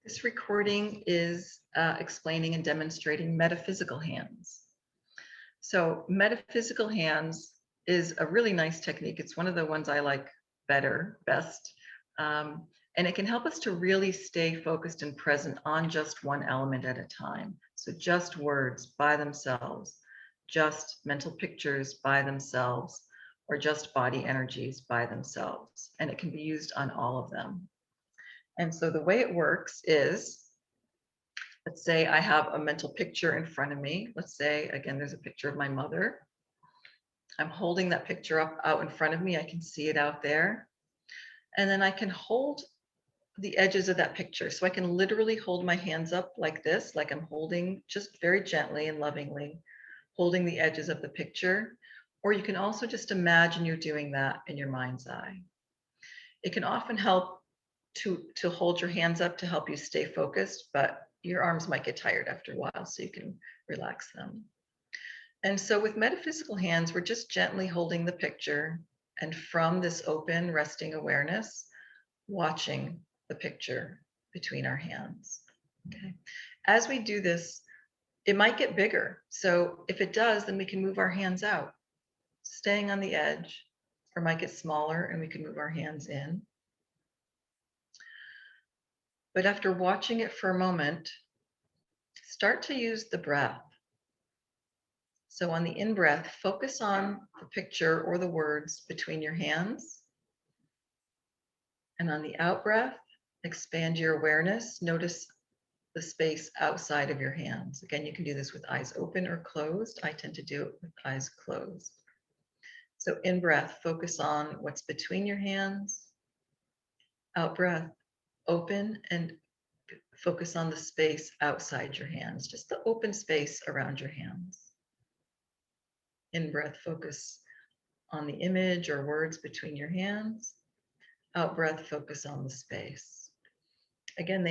This recording is explaining and demonstrating metaphysical hands. So metaphysical hands is a really nice technique. It's one of the ones I like best. And it can help us to really stay focused and present on just one element at a time. So just words by themselves, just mental pictures by themselves, or just body energies by themselves. And it can be used on all of them. And so the way it works is, let's say I have a mental picture in front of me. Let's say, again, there's a picture of my mother. I'm holding that picture up out in front of me. I can see it out there. And then I can hold the edges of that picture. So I can literally hold my hands up like this, like I'm holding, just very gently and lovingly, holding the edges of the picture. Or you can also just imagine you're doing that in your mind's eye. It can often help to hold your hands up to help you stay focused, but your arms might get tired after a while, so you can relax them. And so with metaphysical hands, we're just gently holding the picture, and from this open, resting awareness, watching the picture between our hands. Okay. As we do this, it might get bigger. So if it does, then we can move our hands out, staying on the edge, or might get smaller and we can move our hands in. But after watching it for a moment, start to use the breath. So on the in-breath, focus on the picture or the words between your hands. And on the out-breath, expand your awareness. Notice the space outside of your hands. Again, you can do this with eyes open or closed. I tend to do it with eyes closed. So in-breath, focus on what's between your hands. Out-breath, open and focus on the space outside your hands, just the open space around your hands. In-breath, focus on the image or words between your hands. Out-breath, focus on the space. Again,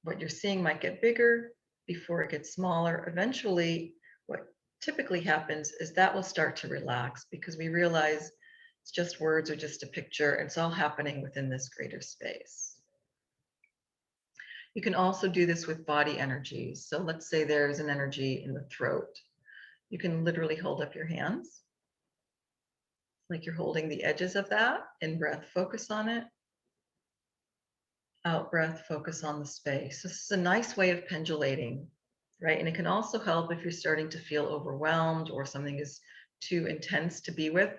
what you're seeing might get bigger before it gets smaller. Eventually, what typically happens is that will start to relax because we realize it's just words or just a picture. It's all happening within this greater space. You can also do this with body energies. So let's say there's an energy in the throat. You can literally hold up your hands, like you're holding the edges of that. In breath, focus on it. Out breath, focus on the space. This is a nice way of pendulating, right? And it can also help if you're starting to feel overwhelmed or something is too intense to be with.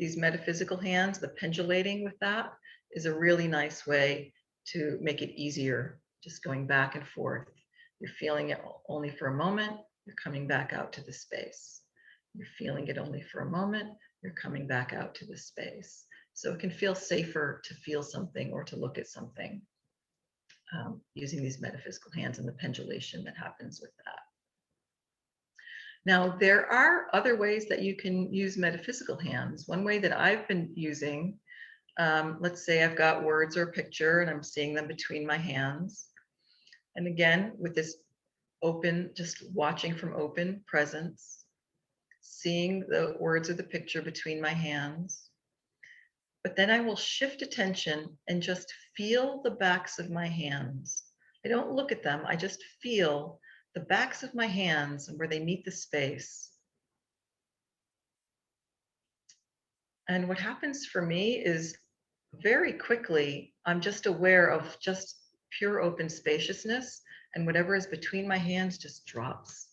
These metaphysical hands, the pendulating with that is a really nice way to make it easier, just going back and forth. You're feeling it only for a moment, you're coming back out to the space. You're feeling it only for a moment, you're coming back out to the space. So it can feel safer to feel something or to look at something using these metaphysical hands and the pendulation that happens with that. Now, there are other ways that you can use metaphysical hands. One way that I've been using, let's say I've got words or a picture and I'm seeing them between my hands. And again, with this open, just watching from open presence, seeing the words or the picture between my hands. But then I will shift attention and just feel the backs of my hands. I don't look at them, I just feel the backs of my hands and where they meet the space. And what happens for me is very quickly, I'm just aware of just pure open spaciousness, and whatever is between my hands just drops.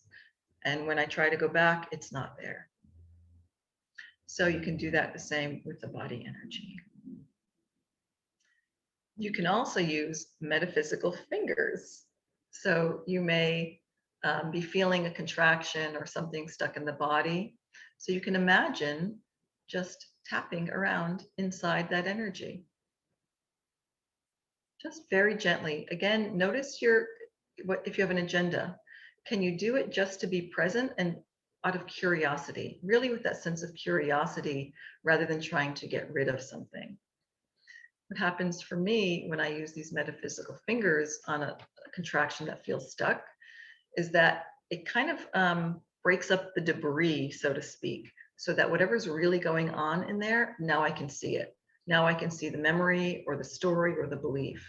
And when I try to go back, it's not there. So you can do that the same with the body energy. You can also use metaphysical fingers. So you may be feeling a contraction or something stuck in the body. So you can imagine just tapping around inside that energy. Just very gently. Again, notice if you have an agenda, can you do it just to be present and out of curiosity, really with that sense of curiosity rather than trying to get rid of something. What happens for me when I use these metaphysical fingers on a contraction that feels stuck is that it kind of breaks up the debris, so to speak, so that whatever's really going on in there, now I can see it. Now I can see the memory or the story or the belief.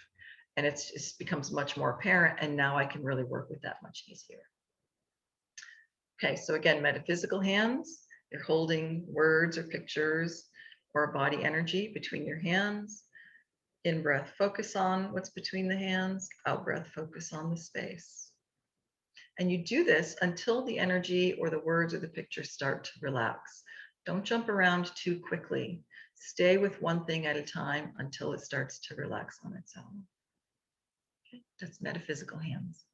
and it becomes much more apparent, and now I can really work with that much easier. Okay, so again, metaphysical hands, you're holding words or pictures or body energy between your hands. In breath, focus on what's between the hands. Out breath, focus on the space. And you do this until the energy or the words or the pictures start to relax. Don't jump around too quickly. Stay with one thing at a time until it starts to relax on its own. Okay, that's metaphysical hands.